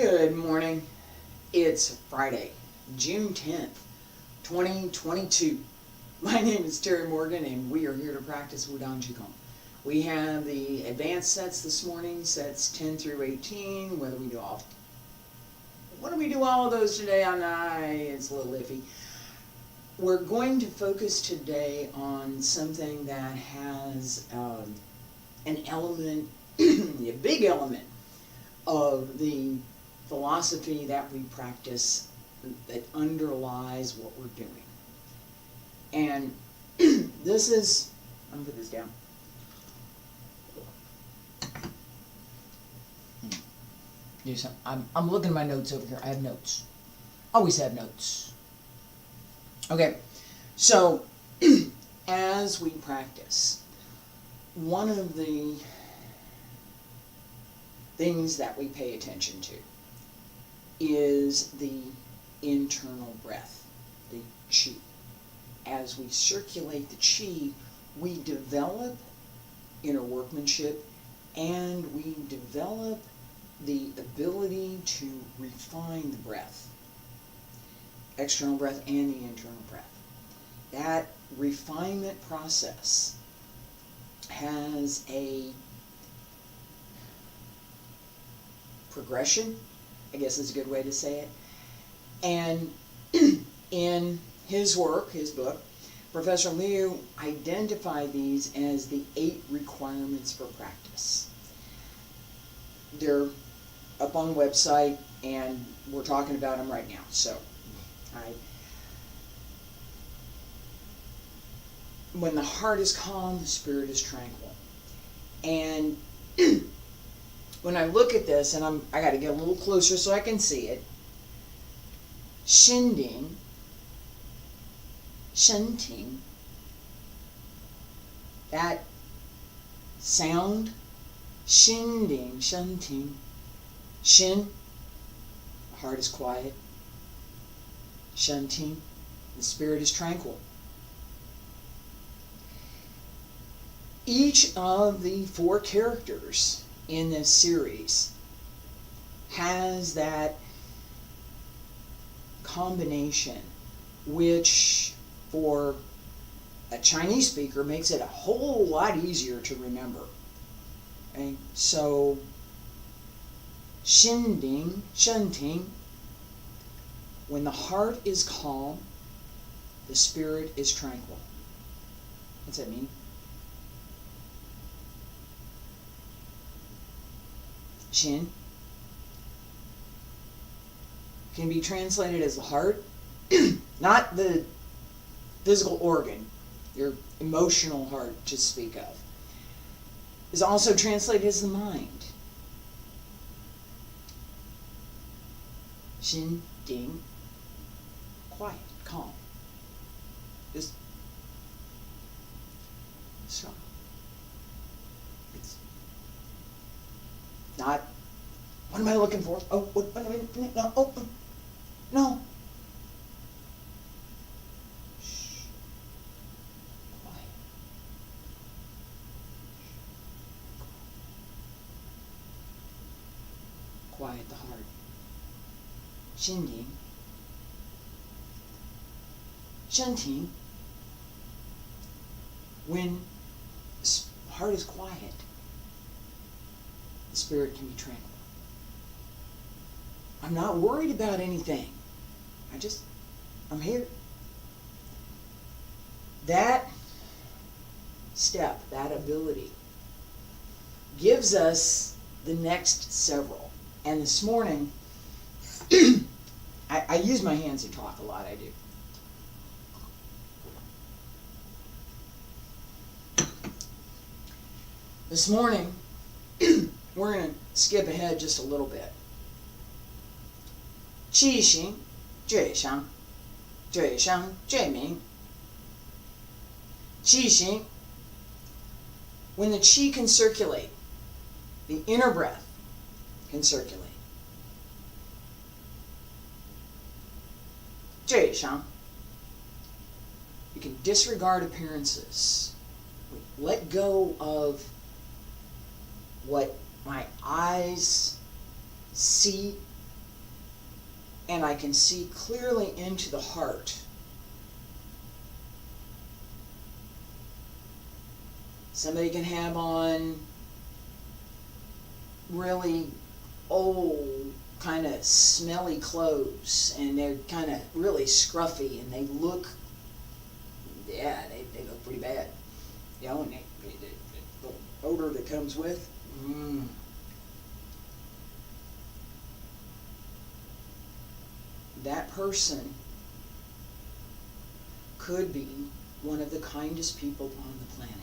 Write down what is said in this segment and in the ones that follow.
Good morning. It's Friday, June 10th, 2022. My name is Terry Morgan and we are here to practice Wudang Qigong. We have the advanced sets this morning, sets 10 through 18. Whether we do all of those today, it's a little iffy. We're going to focus today on something that has an element, a big element of the philosophy that we practice that underlies what we're doing. And this is, I'm going to put this down. I'm looking at my notes over here. I have notes. Always have notes. Okay, so as we practice, one of the things that we pay attention to is the internal breath, the qi. As we circulate the qi, we develop inner workmanship and we develop the ability to refine the breath, external breath and the internal breath. That refinement process has a progression, I guess is a good way to say it. And in his work, his book, Professor Liu identified these as the 8 requirements for practice. They're up on the website and we're talking about them right now. So when the heart is calm, the spirit is tranquil. And when I look at this, and I got to get a little closer so I can see it. Shinding Chanting, that sound, Shinding Chanting, Shin, the heart is quiet, Chanting, the spirit is tranquil. Each of the 4 characters in this series has that combination which for a Chinese speaker makes it a whole lot easier to remember. Okay? So Shinding Chanting, when the heart is calm, the spirit is tranquil. What's that mean? Shin can be translated as the heart, not the physical organ, your emotional heart to speak of. Is also translated as the mind. Shin, ding, quiet, calm. Just stop. It's not, what am I looking for? Oh, what, no, oh, no. Shh. Quiet. Quiet the heart. Shinding. Chanting. When the heart is quiet, the spirit can be tranquil. I'm not worried about anything. I'm here. That step, that ability, gives us the next several. And this morning, I use my hands to talk a lot, I do. This morning, we're going to skip ahead just a little bit. Qi xing, jue shang, jue shang, jue ming. Qi xing, when the qi can circulate, the inner breath can circulate. Jue shang, you can disregard appearances. Let go of what my eyes see and I can see clearly into the heart. Somebody can have on really old, kind of smelly clothes, and they're kind of really scruffy, and they look, yeah, they look pretty bad. You know, and the odor that comes with, that person could be one of the kindest people on the planet.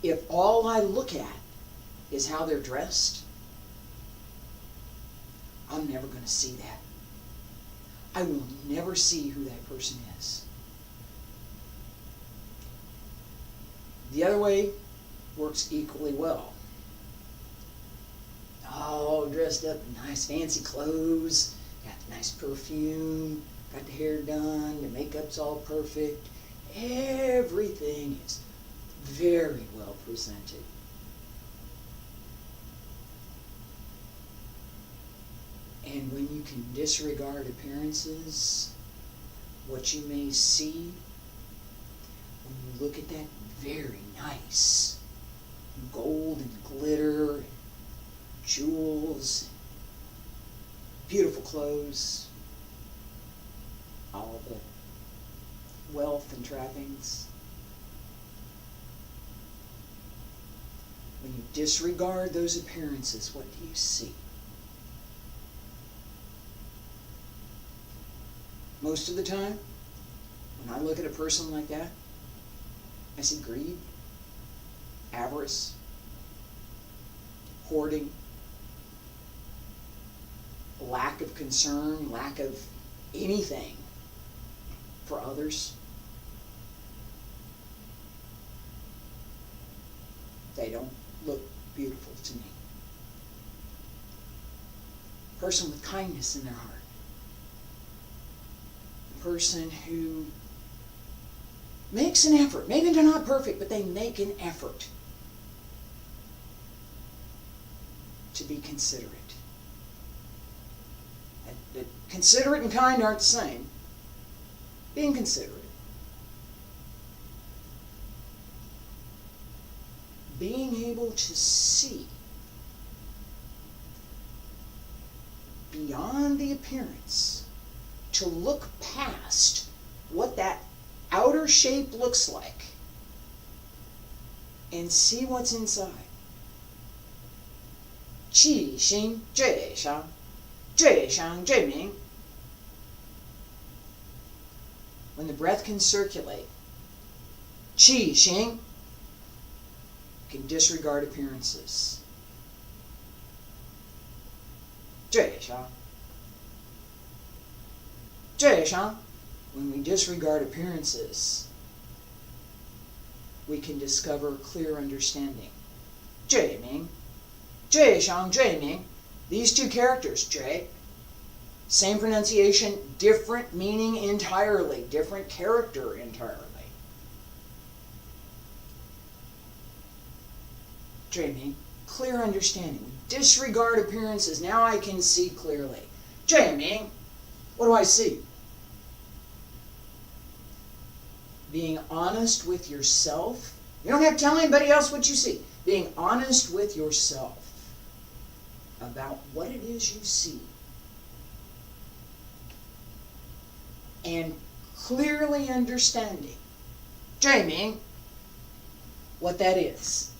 If all I look at is how they're dressed, I'm never going to see that. I will never see who that person is. The other way works equally well. Oh, dressed up in nice fancy clothes, got the nice perfume, got the hair done, the makeup's all perfect. Everything is very well presented. And when you can disregard appearances, what you may see when you look at that very nice gold and glitter, jewels, beautiful clothes, all the wealth and trappings. When you disregard those appearances, what do you see? Most of the time, when I look at a person like that, I see greed, avarice, hoarding, lack of concern, lack of anything for others. They don't look beautiful to me. A person with kindness in their heart. A person who makes an effort. Maybe they're not perfect, but they make an effort to be considerate. Considerate and kind aren't the same. Being considerate. Being able to see beyond the appearance, to look past what that outer shape looks like and see what's inside. Qi Xing Zhe Shang Zhe Shang Zhe Ming. When the breath can circulate, Qi Xing can disregard appearances. Zhe Shang. Zhe Shang. When we disregard appearances, we can discover clear understanding. Zhe Ming. Zhe Shang Zhe Ming. These two characters, Zhe, same pronunciation, different meaning entirely, different character entirely. Zhe Ming, clear understanding. Disregard appearances. Now I can see clearly. Zhe Ming, what do I see? Being honest with yourself. You don't have to tell anybody else what you see. Being honest with yourself about what it is you see. And clearly understanding, Zhe Ming, what that is.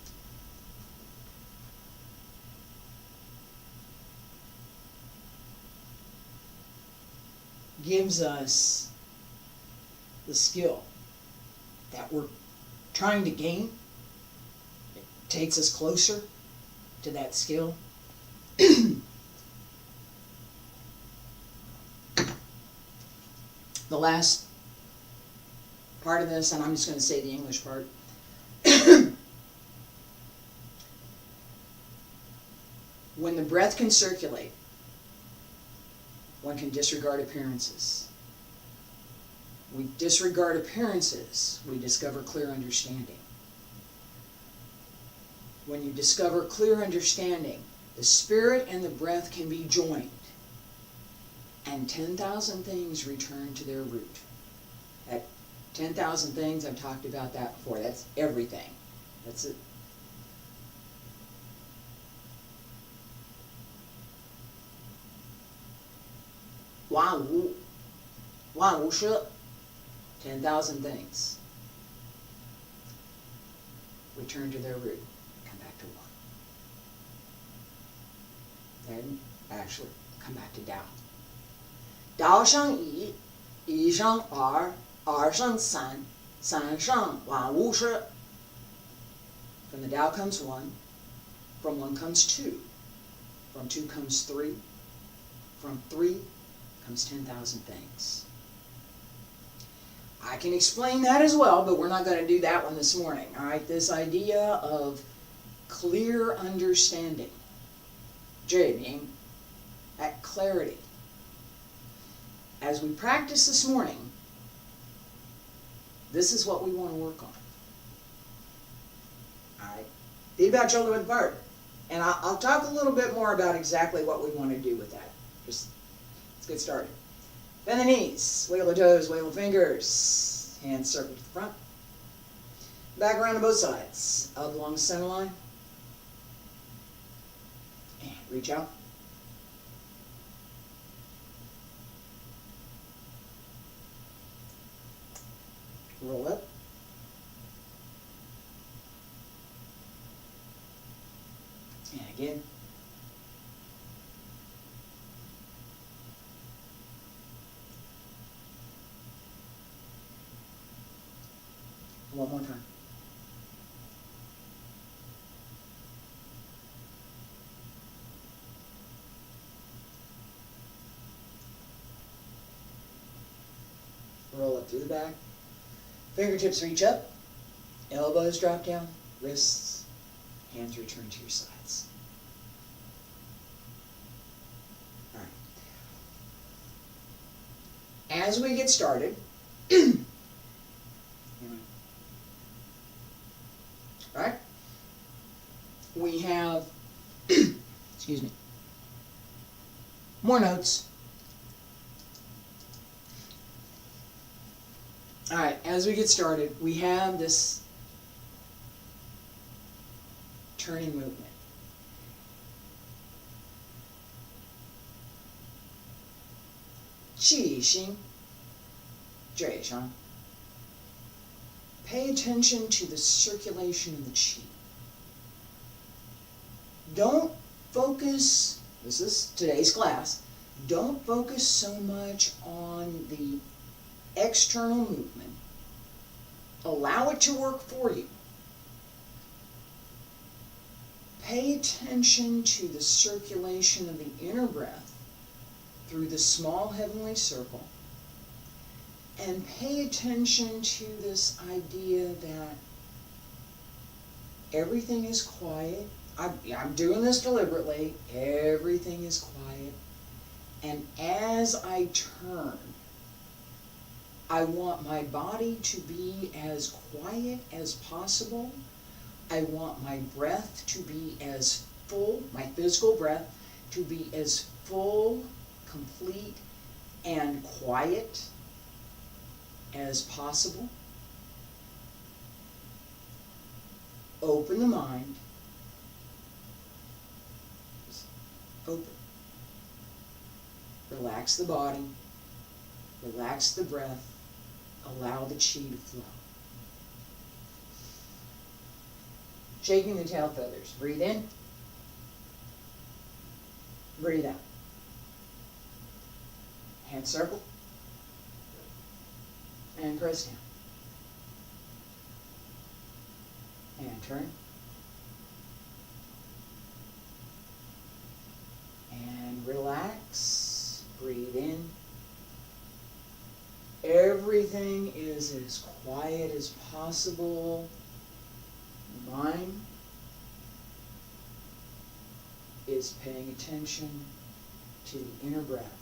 Gives us the skill that we're trying to gain. It takes us closer to that skill. The last part of this, and I'm just going to say the English part. When the breath can circulate, one can disregard appearances. We disregard appearances, we discover clear understanding. When you discover clear understanding, the spirit and the breath can be joined, and 10,000 things return to their root. That 10,000 things, I've talked about that before. That's everything. That's it. Wan wu shi, 10,000 things return to their root, come back to one. Then actually come back to Tao. Tao sheng yi, yi sheng er sheng san, san sheng wan wu shi. From the Tao comes one, from one comes two, from two comes three, from three comes 10,000 things. I can explain that as well, but we're not going to do that one this morning. All right, this idea of clear understanding, meaning that clarity. As we practice this morning, this is what we want to work on. All right, be about shoulder width apart, and I'll talk a little bit more about exactly what we want to do with that. Just let's get started. Bend the knees, wiggle the toes, wiggle the fingers. Hands circle to the front. Back around to both sides. Up along the center line. And reach out. Roll up. And again. One more time. Roll up through the back. Fingertips reach up. Elbows drop down. Wrists. Hands return to your sides. All right. As we get started, right? We have, excuse me, more notes. All right, as we get started, we have this turning movement. Qi Xing, Zhui Shang. Pay attention to the circulation of the qi. Don't focus, this is today's class, don't focus so much on the external movement. Allow it to work for you. Pay attention to the circulation of the inner breath through the small heavenly circle. And pay attention to this idea that everything is quiet. I'm doing this deliberately. Everything is quiet. And as I turn, I want my body to be as quiet as possible. I want my breath to be as full, my physical breath, to be as full, complete, and quiet as possible. Open the mind. Just open. Relax the body. Relax the breath. Allow the qi to flow. Shaking the tail feathers. Breathe in. Breathe out. Hand circle. And press down. And turn. And relax. Breathe in. Everything is as quiet as possible. The mind is paying attention to the inner breath.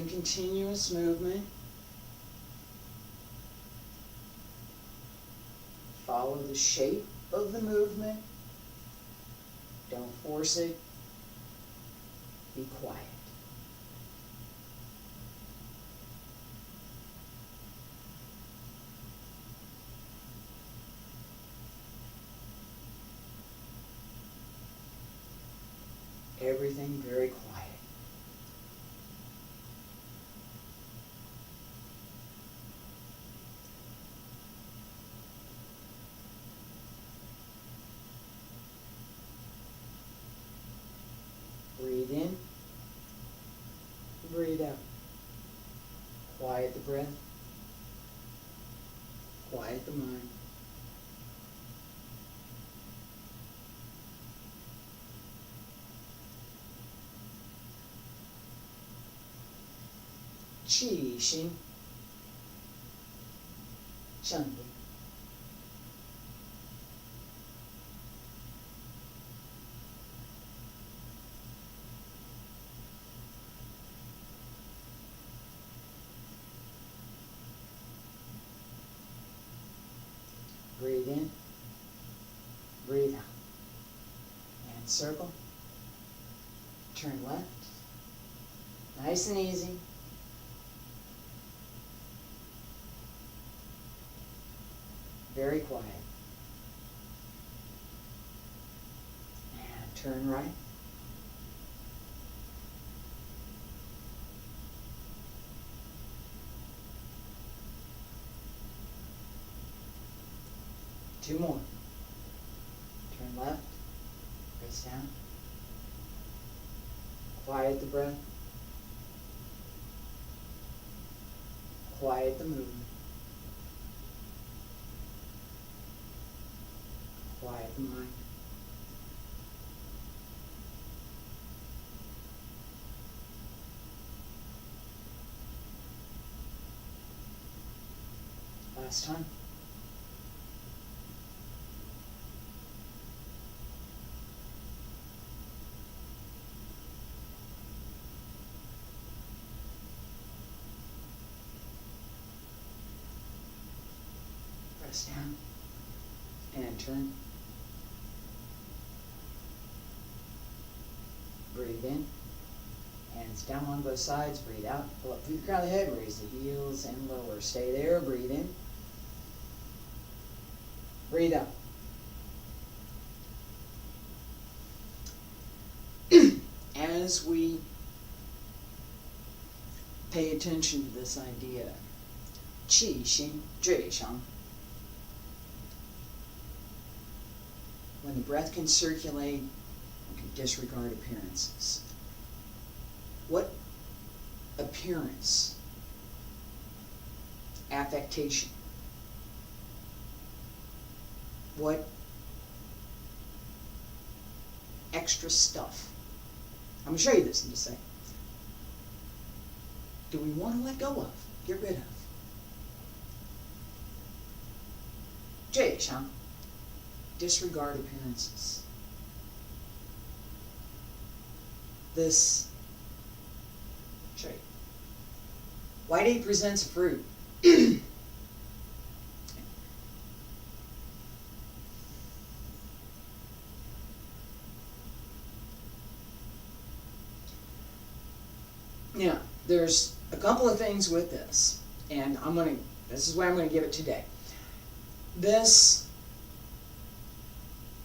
Same continuous movement. Follow the shape of the movement. Don't force it. Be quiet. Everything very quiet. Breathe in, breathe out. Quiet the breath, quiet the mind. Shinding Chanting. Breathe in, breathe out. And circle. Turn left. Nice and easy. Very quiet. And turn right. Two more. Turn left. Press down. Quiet the breath. Quiet the movement. Quiet the mind. Last time. Press down and turn. Breathe in, hands down on both sides, breathe out, pull up through the crown of the head, raise the heels and lower. Stay there, breathe in, breathe out. As we pay attention to this idea, qi, xin, zhui, shang, when the breath can circulate, we can disregard appearances. What appearance, affectation, what extra stuff, I'm going to show you this in just a second, do we want to let go of, get rid of? Jay, Shang, disregard appearances. This, show you. White ape presents a fruit. Now, there's a couple of things with this, and this is why I'm going to give it today. This,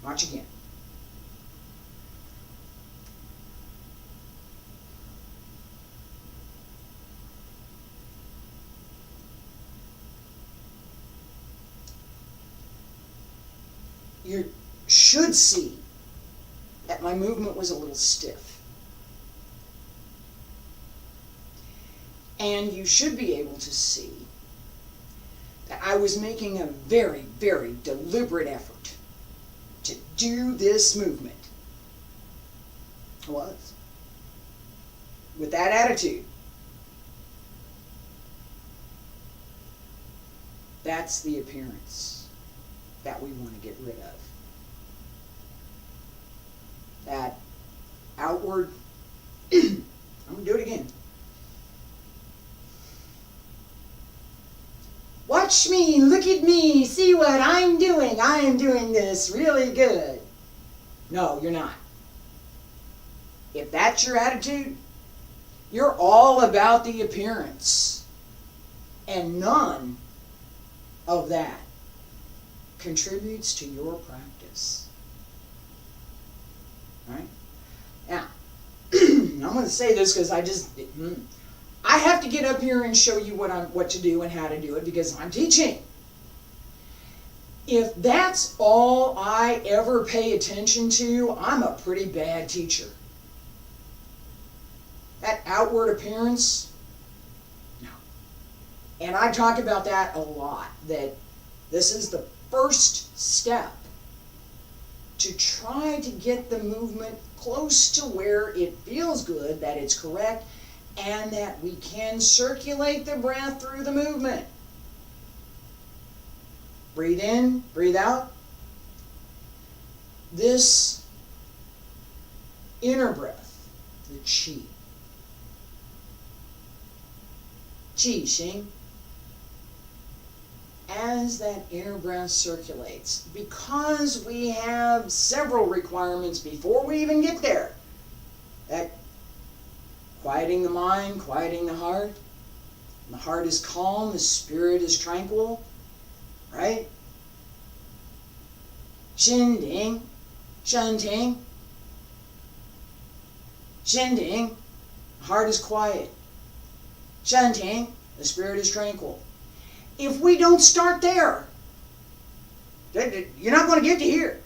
watch again. You should see that my movement was a little stiff. And you should be able to see that I was making a very, very deliberate effort to do this movement. I was. With that attitude. That's the appearance that we want to get rid of. That outward, I'm going to do it again. Watch me, look at me, see what I'm doing. I am doing this really good. No, you're not. If that's your attitude, you're all about the appearance. And none of that contributes to your practice. All right? Now, I'm going to say this because I have to get up here and show you what to do and how to do it because I'm teaching. If that's all I ever pay attention to, I'm a pretty bad teacher. That outward appearance, no. And I talk about that a lot, that this is the first step to try to get the movement close to where it feels good, that it's correct, and that we can circulate the breath through the movement. Breathe in, breathe out. This inner breath, the qi. Qi, xing. As that inner breath circulates, because we have several requirements before we even get there. That quieting the mind, quieting the heart. The heart is calm, the spirit is tranquil, right? Shinding, chanting. Shinding, the heart is quiet. Chanting, the spirit is tranquil. If we don't start there, you're not going to get to here.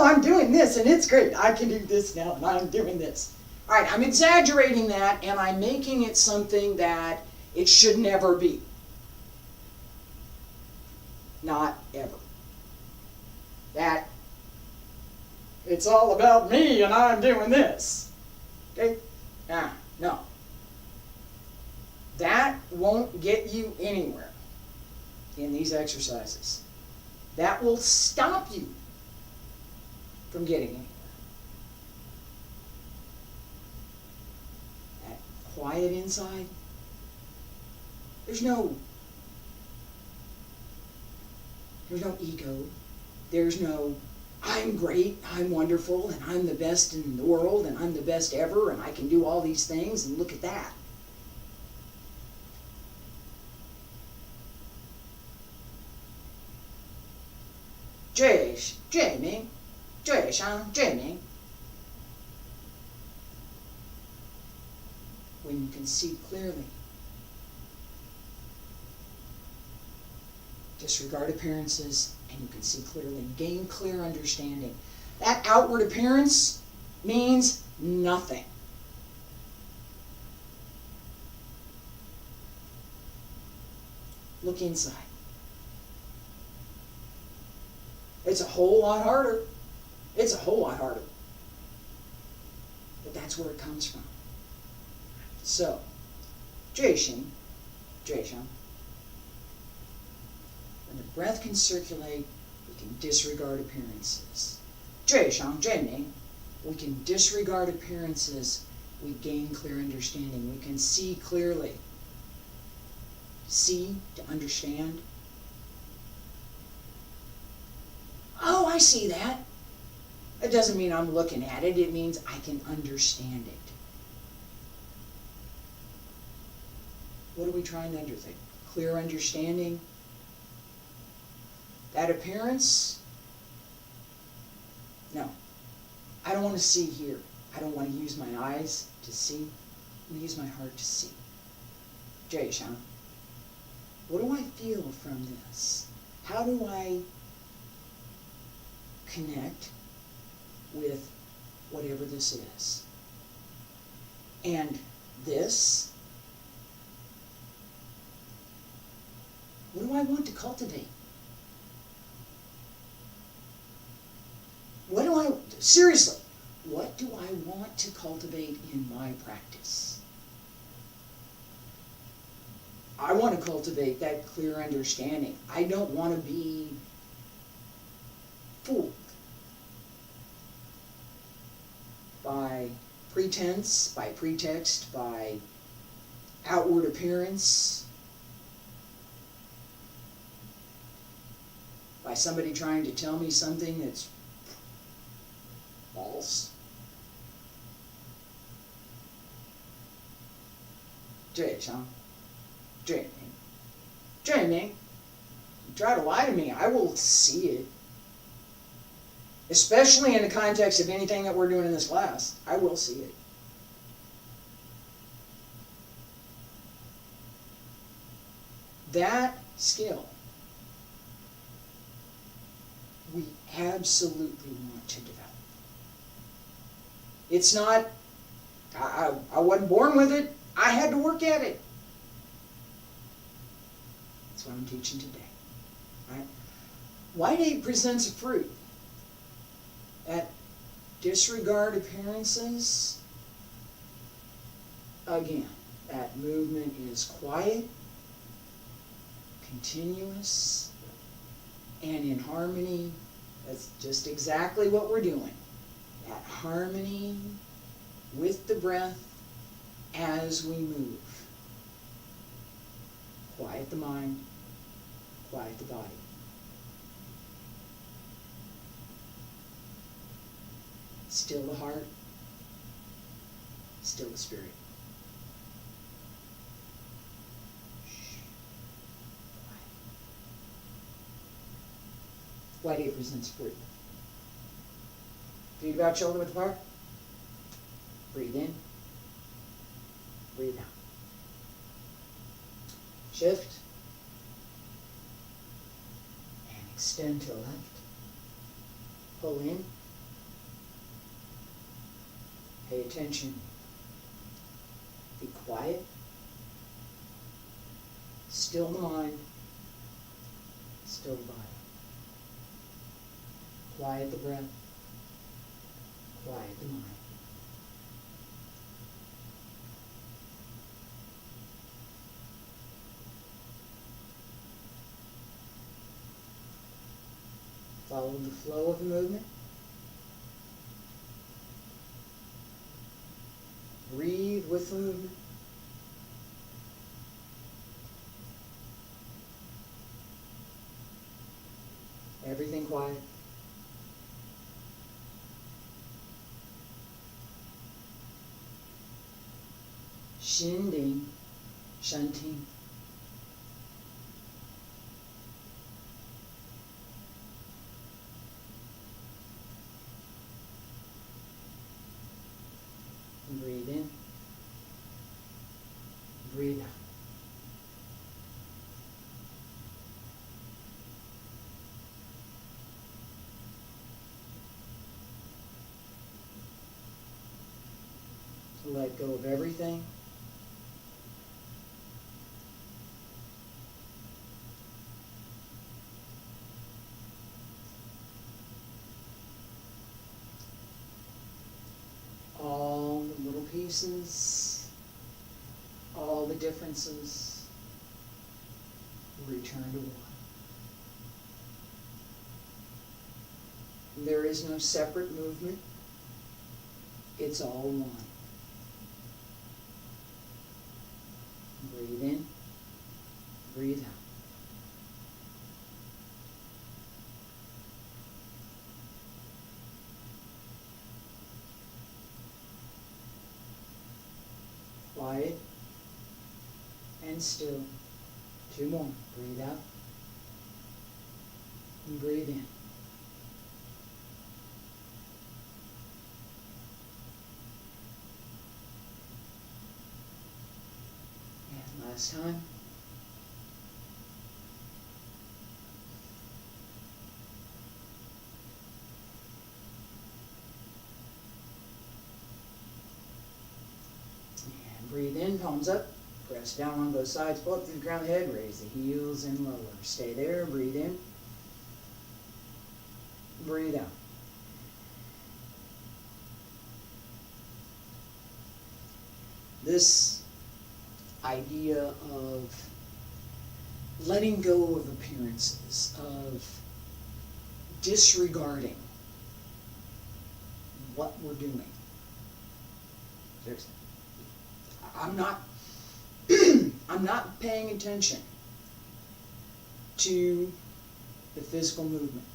I'm doing this and it's great. I can do this now and I'm doing this. All right, I'm exaggerating that and I'm making it something that it should never be. Not ever. That it's all about me and I'm doing this. Okay? No. That won't get you anywhere in these exercises. That will stop you from getting anywhere. That quiet inside, there's no ego. There's no, I'm great, I'm wonderful, and I'm the best in the world, and I'm the best ever, and I can do all these things, and look at that. When you can see clearly. Disregard appearances, and you can see clearly. Gain clear understanding. That outward appearance means nothing. Look inside. It's a whole lot harder. It's a whole lot harder. But that's where it comes from. So, Jue Shang. When the breath can circulate, we can disregard appearances. Jue Shang, Jue Ming. We can disregard appearances. We gain clear understanding. We can see clearly. See to understand. Oh, I see that. It doesn't mean I'm looking at it. It means I can understand it. What are we trying to understand? Clear understanding. That appearance? No. I don't want to see here. I don't want to use my eyes to see. I'm going to use my heart to see. Jue Shang. What do I feel from this? How do I connect with whatever this is? And this, what do I want to cultivate? Seriously, what do I want to cultivate in my practice? I want to cultivate that clear understanding. I don't want to be fooled by pretense, by pretext, by outward appearance by somebody trying to tell me something that's false. Dreaming. You try to lie to me, I will see it. Especially in the context of anything that we're doing in this class, I will see it. That skill, we absolutely want to develop. It's not, I wasn't born with it, I had to work at it. That's what I'm teaching today. Right? White ape presents a fruit. That disregard appearances, again, that movement is quiet, continuous, and in harmony. That's just exactly what we're doing. That harmony with the breath as we move. Quiet the mind, quiet the body. Still the heart, still the spirit. Shh. White ape presents fruit. Feet about shoulder width apart. Breathe in. Breathe out. Shift. And extend to the left. Pull in. Pay attention. Be quiet. Still the mind. Still the body. Quiet the breath. Quiet the mind. Follow the flow of the movement. Breathe with the movement. Everything quiet. Shinding Chanting. Breathe in. Breathe out. Let go of everything. All the little pieces, all the differences, return to one. There is no separate movement. It's all one. Breathe in, breathe out. Quiet and still. Two more. Breathe out and breathe in. And last time. Breathe in, palms up, press down on both sides, pull up through the crown of the head, raise the heels and lower. Stay there, breathe in, breathe out. This idea of letting go of appearances, of disregarding what we're doing. Seriously. I'm not I'm not paying attention to the physical movement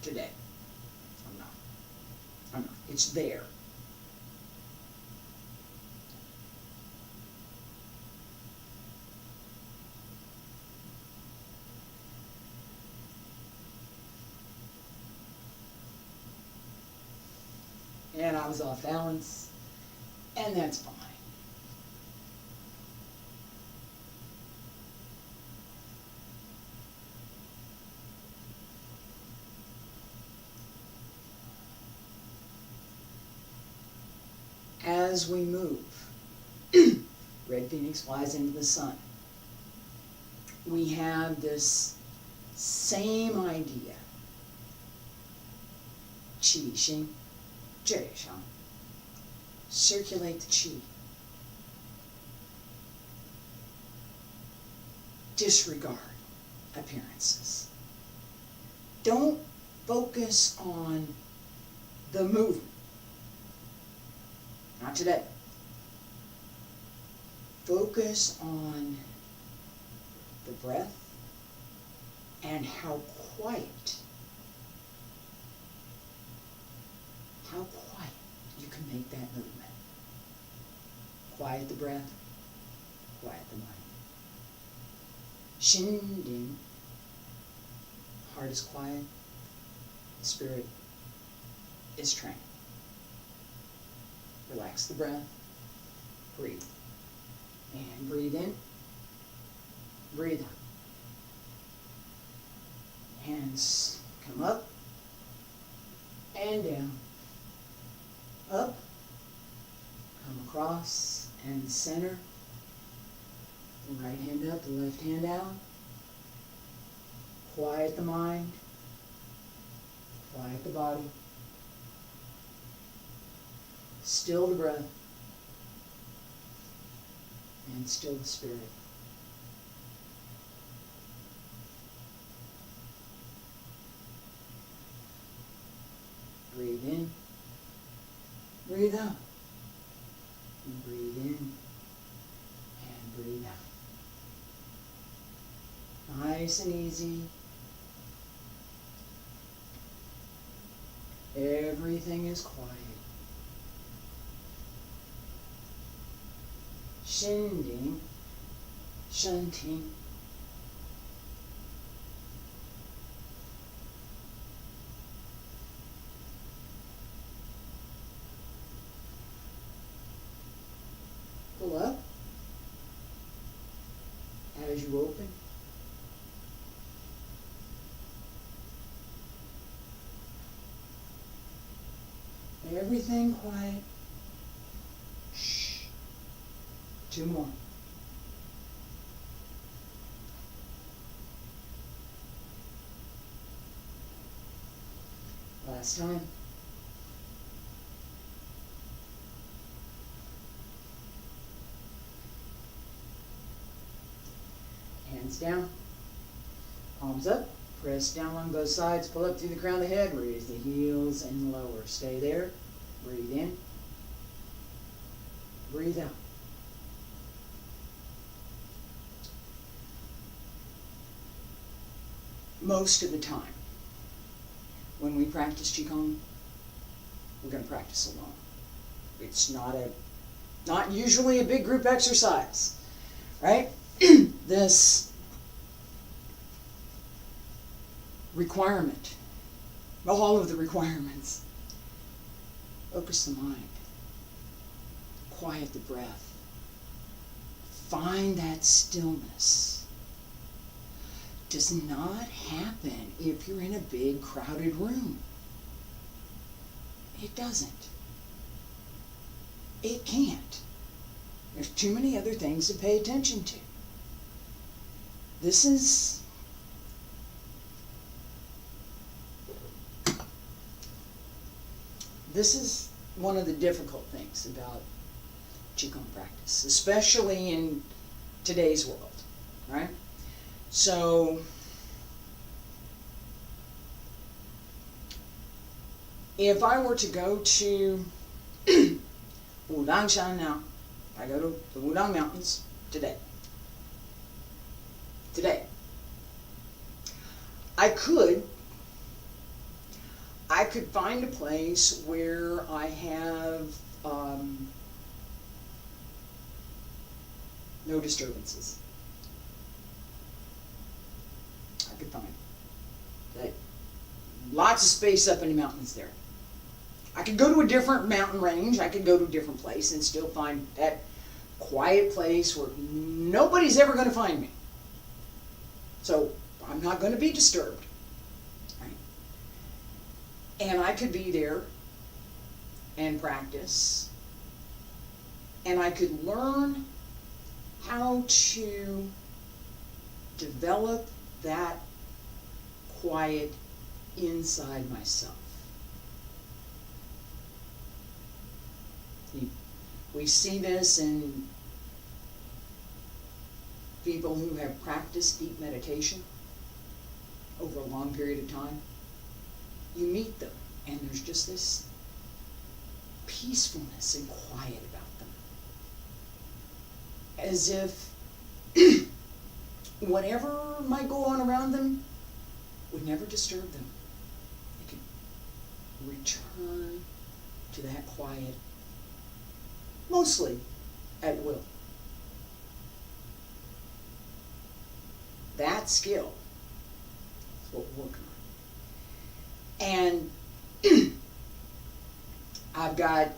today. I'm not. I'm not. It's there. And I was off balance, and that's fine. As we move, red phoenix flies into the sun. We have this same idea. Qi, Xing, Zhe, Shang. Circulate the qi. Disregard appearances. Don't focus on the movement. Not today. Focus on the breath and how quiet you can make that movement. Quiet the breath, quiet the mind. Shinding, heart is quiet, spirit is trained. Relax the breath, breathe. And breathe in, breathe out. Hands come up and down. Up, come across and center. The right hand up, the left hand out. Quiet the mind, quiet the body. Still the breath, and still the spirit. Breathe in, breathe out, and breathe in, and breathe out. Nice and easy. Everything is quiet. Shinding Chanting. Pull up as you open. Everything quiet. Shh. 2 more. Last time. Hands down, palms up, press down on both sides, pull up through the crown of the head, raise the heels and lower. Stay there, breathe in, breathe out. Most of the time, when we practice Qigong, we're going to practice alone. It's not usually a big group exercise, right? This requirement, all of the requirements, focus the mind, quiet the breath, find that stillness. Does not happen if you're in a big crowded room. It doesn't. It can't. There's too many other things to pay attention to. This is one of the difficult things about Qigong practice, especially in today's world, right? So, if I were to go to Wudang now, I go to the Wudang Mountains today, today. I could find a place where I have no disturbances. I could find that. Lots of space up in the mountains there. I could go to a different mountain range. I could go to a different place and still find that quiet place where nobody's ever going to find me. So I'm not going to be disturbed. Right? And I could be there and practice. And I could learn how to develop that quiet inside myself. We see this in people who have practiced deep meditation over a long period of time. You meet them, and there's just this peacefulness and quiet about them. As if whatever might go on around them would never disturb them. They could return to that quiet, mostly at will. That skill is what we're working on. And I've got,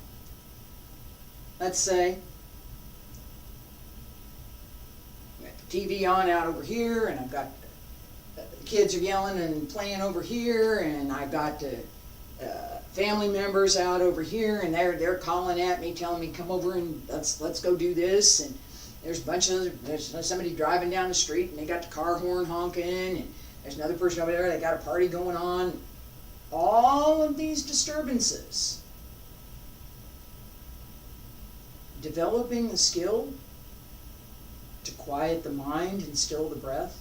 let's say, I've got the TV on out over here, and I've got the kids are yelling and playing over here, and I've got the family members out over here, and they're calling at me, telling me come over and let's go do this. And there's there's somebody driving down the street, and they got the car horn honking, and there's another person over there, they got a party going on. All of these disturbances. Developing the skill to quiet the mind and still the breath.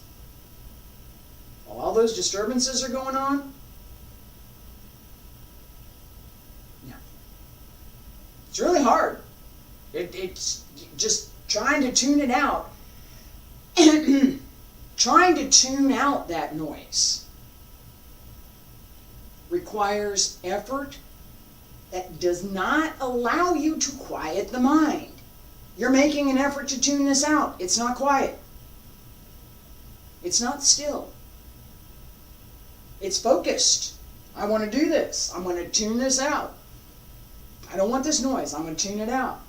While all those disturbances are going on, no. It's really hard. It's just trying to tune it out. Trying to tune out that noise requires effort that does not allow you to quiet the mind. You're making an effort to tune this out. It's not quiet. It's not still. It's focused. I want to do this. I'm going to tune this out. I don't want this noise. I'm going to tune it out.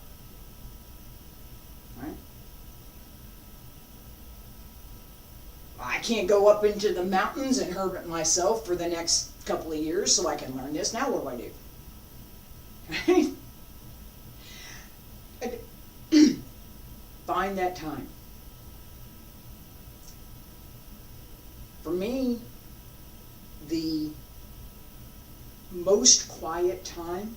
Right? I can't go up into the mountains and hermit myself for the next couple of years so I can learn this. Now what do I do? Right? Find that time. For me, the most quiet time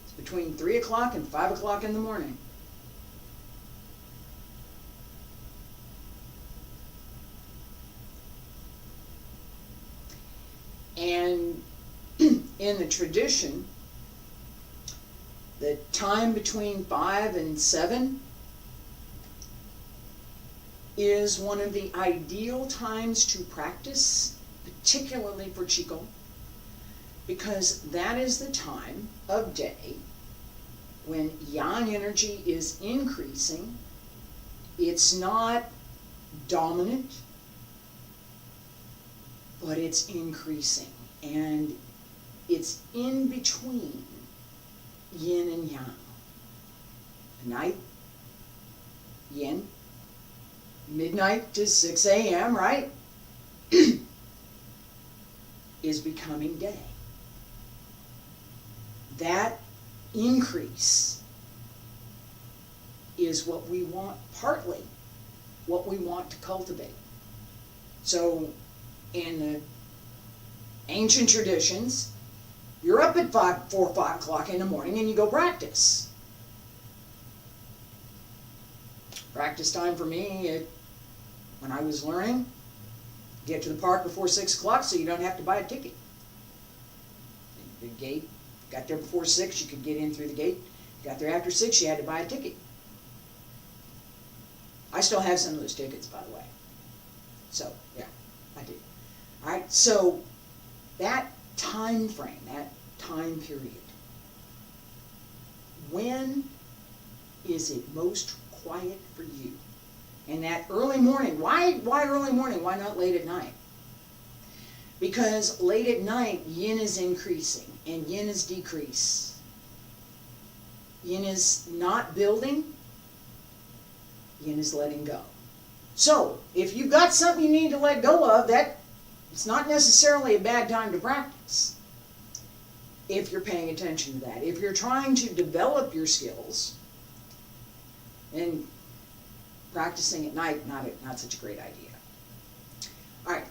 is between 3 o'clock and 5 o'clock in the morning. And in the tradition, the time between 5 and 7 is one of the ideal times to practice, particularly for Qigong, because that is the time of day when yang energy is increasing. It's not dominant, but it's increasing, and it's in between yin and yang. Night, yin, midnight to 6 a.m., right, is becoming day. That increase is what we want, partly what we want to cultivate. So in the ancient traditions, you're up at 4 or 5 o'clock in the morning and you go practice. Practice time for me, when I was learning, get to the park before 6 o'clock so you don't have to buy a ticket. The gate, got there before 6, you could get in through the gate. Got there after 6, you had to buy a ticket. I still have some of those tickets, by the way. So, yeah, I do. All right, so that time frame, that time period, when is it most quiet for you? And that early morning, why early morning? Why not late at night? Because late at night, yin is increasing and yin is decrease. Yin is not building, yin is letting go. So, if you've got something you need to let go of, that it's not necessarily a bad time to practice. If you're paying attention to that. If you're trying to develop your skills, then practicing at night, not such a great idea. All right,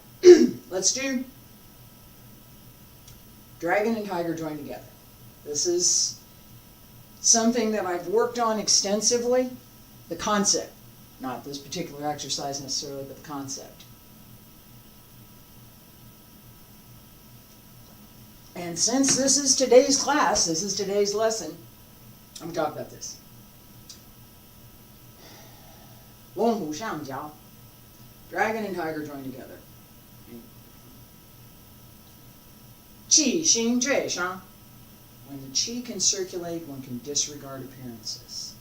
let's do dragon and tiger joined together. This is something that I've worked on extensively, the concept. Not this particular exercise necessarily, but the concept. And since this is today's class, this is today's lesson, I'm going to talk about this. 龙虎上交, dragon and tiger joined together. 气行最上. When the qi can circulate, one can disregard appearances.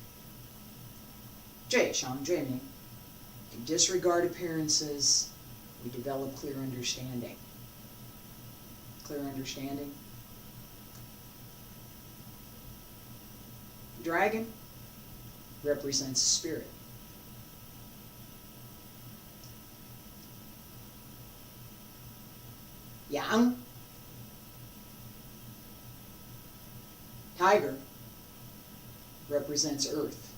最上最明. To disregard appearances, we develop clear understanding. Clear understanding. Dragon represents spirit. Yang. Tiger represents earth.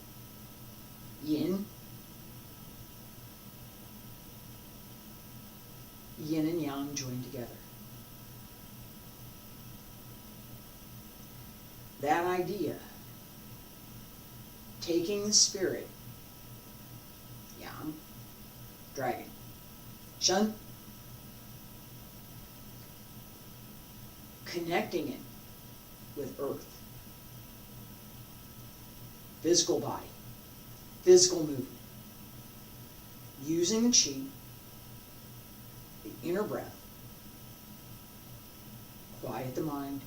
Yin. Yin and yang joined together. That idea, taking the spirit, yang, dragon, shen, connecting it with earth, physical body, physical movement, using the qi, the inner breath, quiet the mind,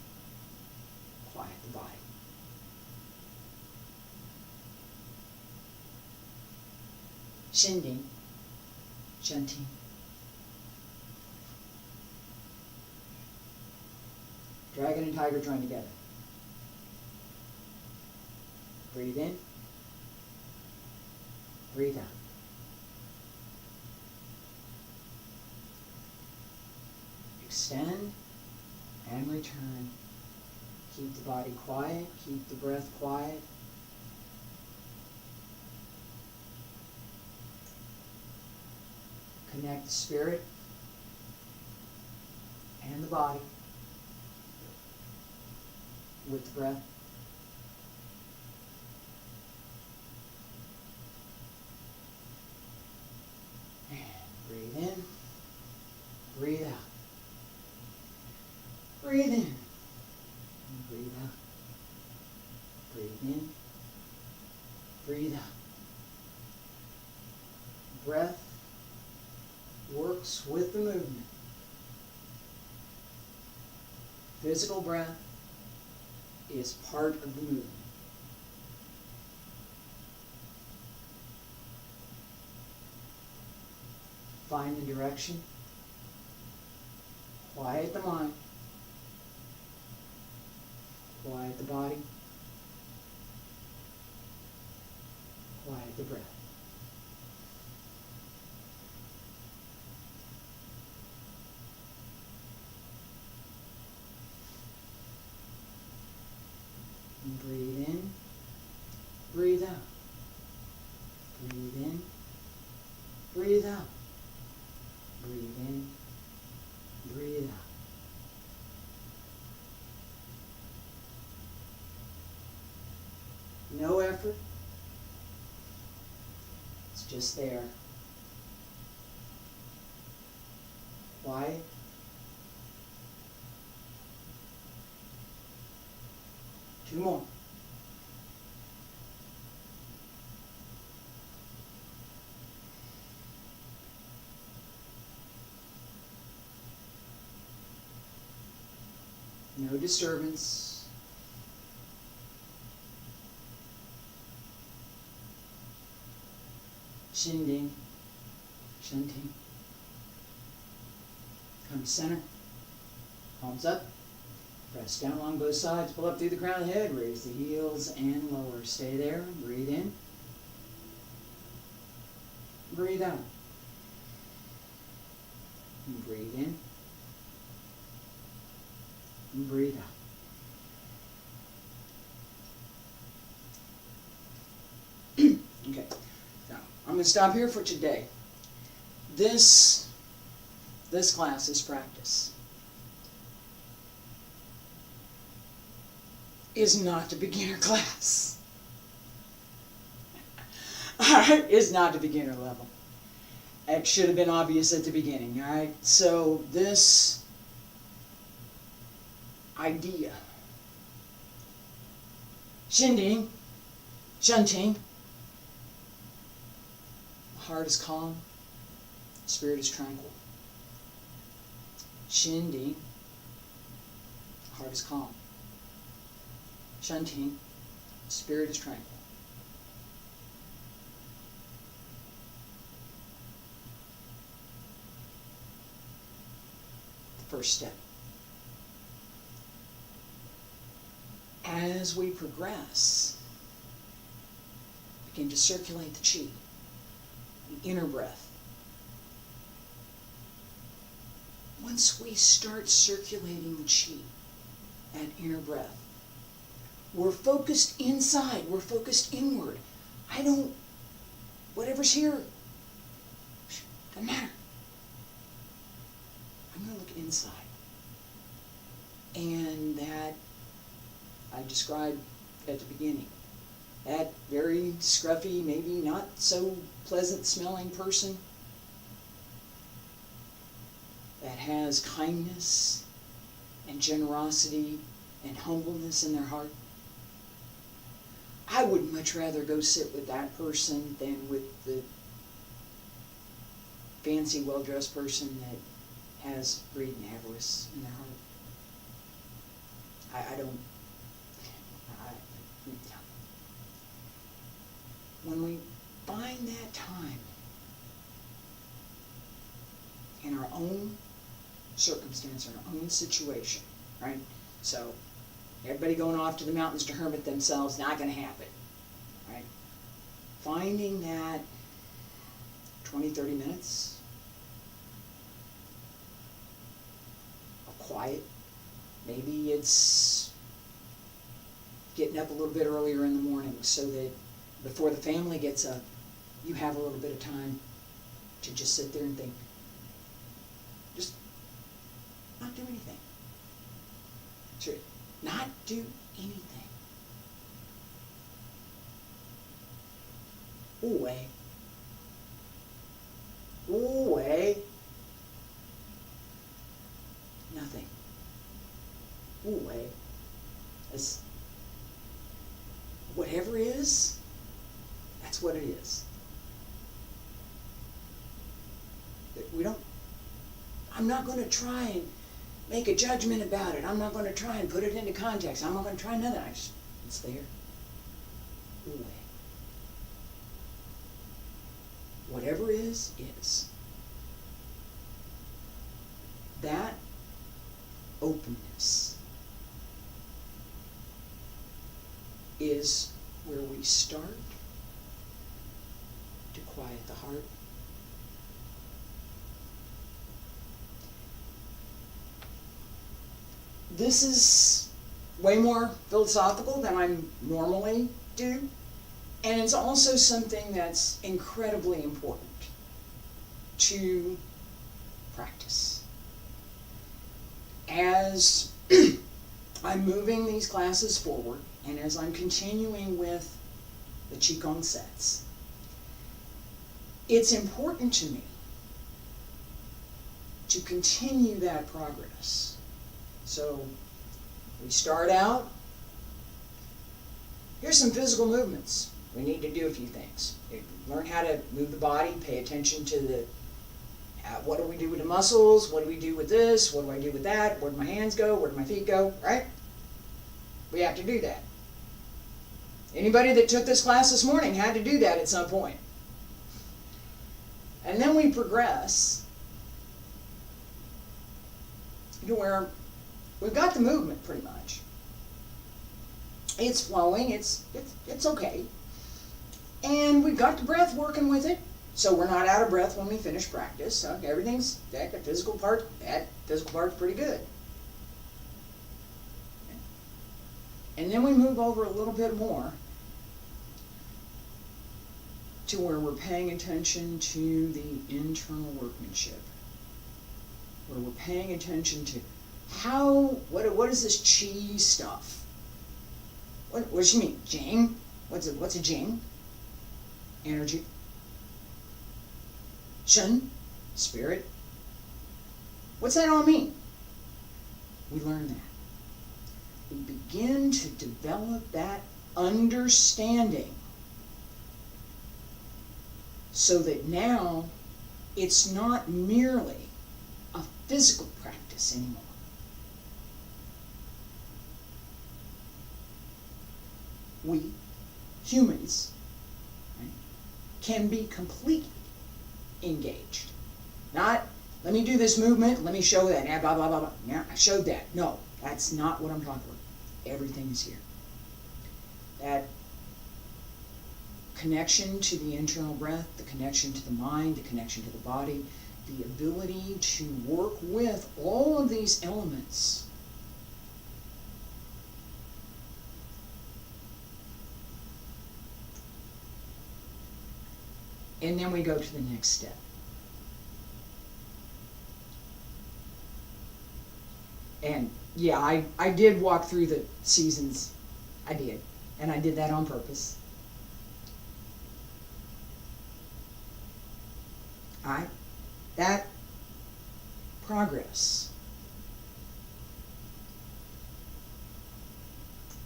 quiet the body. Shinding Chanting. Dragon and tiger join together. Breathe in. Breathe out. Extend and return. Keep the body quiet. Keep the breath quiet. Connect the spirit and the body with the breath. And breathe in, breathe out. Breathe in, and breathe out. Breathe in, breathe out. Breath works with the movement. Physical breath is part of the movement. Find the direction. Quiet the mind. Quiet the body. Quiet the breath. And breathe in, breathe out. Breathe in, breathe out. Breathe in, breathe out. No effort. It's just there. Quiet. Two more. No disturbance. Shinding Chanting. Come to center. Palms up. Press down along both sides. Pull up through the crown of the head. Raise the heels and lower. Stay there. Breathe in. Breathe out. Breathe in. And breathe out. Okay. Now, I'm going to stop here for today. This class is practice. Is not the beginner class. Alright, is not the beginner level. It should have been obvious at the beginning, alright? So this idea, Shinding Chanting, heart is calm, spirit is tranquil. Shinding, heart is calm. Chanting, spirit is tranquil. The first step. As we progress, begin to circulate the chi, the inner breath. Once we start circulating the chi, that inner breath, we're focused inside, we're focused inward. Whatever's here, doesn't matter. I'm going to look inside. And that I described at the beginning. That very scruffy, maybe not so pleasant smelling person that has kindness and generosity and humbleness in their heart. I would much rather go sit with that person than with the fancy, well-dressed person that has greed and avarice in their heart. When we find that time in our own circumstance, in our own situation, right? So, everybody going off to the mountains to hermit themselves, not going to happen, right? Finding that 20, 30 minutes of quiet. Maybe it's getting up a little bit earlier in the morning so that before the family gets up, you have a little bit of time to just sit there and think. Just not do anything. Sure. Not do anything. Away. Nothing. Away. As whatever is, that's what it is. I'm not going to try and make a judgment about it. I'm not going to try and put it into context. I'm not going to try nothing. It's there. Away. Whatever is. That openness is where we start to quiet the heart. This is way more philosophical than I normally do, and it's also something that's incredibly important to practice. As I'm moving these classes forward, and as I'm continuing with the Qigong sets, it's important to me to continue that progress. So we start out, here's some physical movements. We need to do a few things. Learn how to move the body, pay attention to What do we do with the muscles? What do we do with this? What do I do with that? Where do my hands go? Where do my feet go? Right? We have to do that. Anybody that took this class this morning had to do that at some point. And then we progress to where we've got the movement pretty much. It's flowing, it's okay. And we've got the breath working with it, so we're not out of breath when we finish practice. So everything's, that physical part's pretty good. And then we move over a little bit more to where we're paying attention to the internal workmanship. Where we're paying attention to what is this chi stuff? What does she mean? Jing? What's a jing? Energy. Shen? Spirit. What's that all mean? We learn that. We begin to develop that understanding so that now it's not merely a physical practice anymore. We, humans, right, can be completely engaged. Not, let me do this movement, let me show that, blah, blah, blah, blah. Yeah, I showed that. No, that's not what I'm talking about. Everything is here. That connection to the internal breath, the connection to the mind, the connection to the body, the ability to work with all of these elements. And then we go to the next step. And yeah, I did walk through the seasons. I did. And I did that on purpose. Alright? That progress.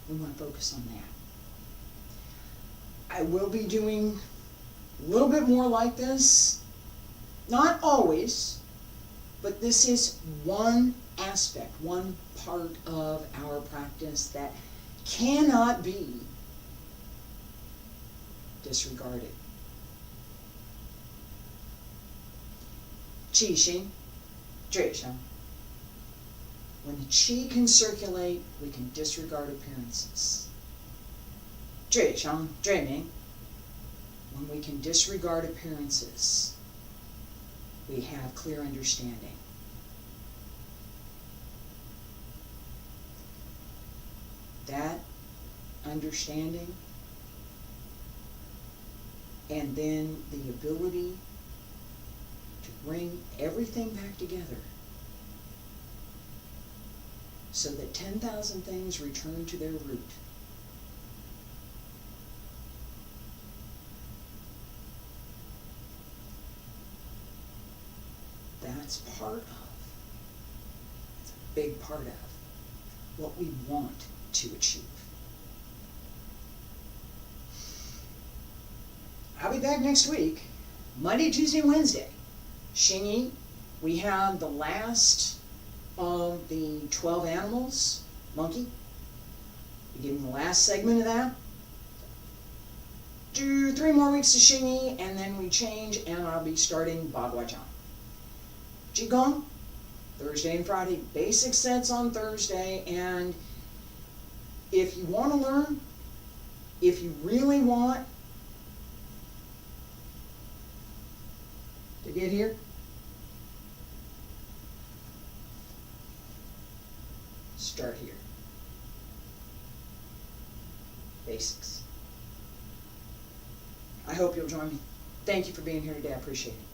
We want to focus on that. I will be doing a little bit more like this. Not always, but this is one aspect, one part of our practice that cannot be disregarded. Qi Xin, Zhui Sheng. When the qi can circulate, we can disregard appearances. Zhui Sheng, Zhui Ming. When we can disregard appearances, we have clear understanding. That understanding, and then the ability to bring everything back together so that 10,000 things return to their root. That's part of, it's a big part of what we want to achieve. I'll be back next week, Monday, Tuesday, Wednesday. Xingyi, we have the last of the 12 animals, monkey. We give them the last segment of that. Do 3 more weeks of Xingyi, and then we change, and I'll be starting Bagua Zhang. Qigong, Thursday and Friday, basic sets on Thursday, and if you want to learn, if you really want to get here, start here. Basics. I hope you'll join me. Thank you for being here today. I appreciate it.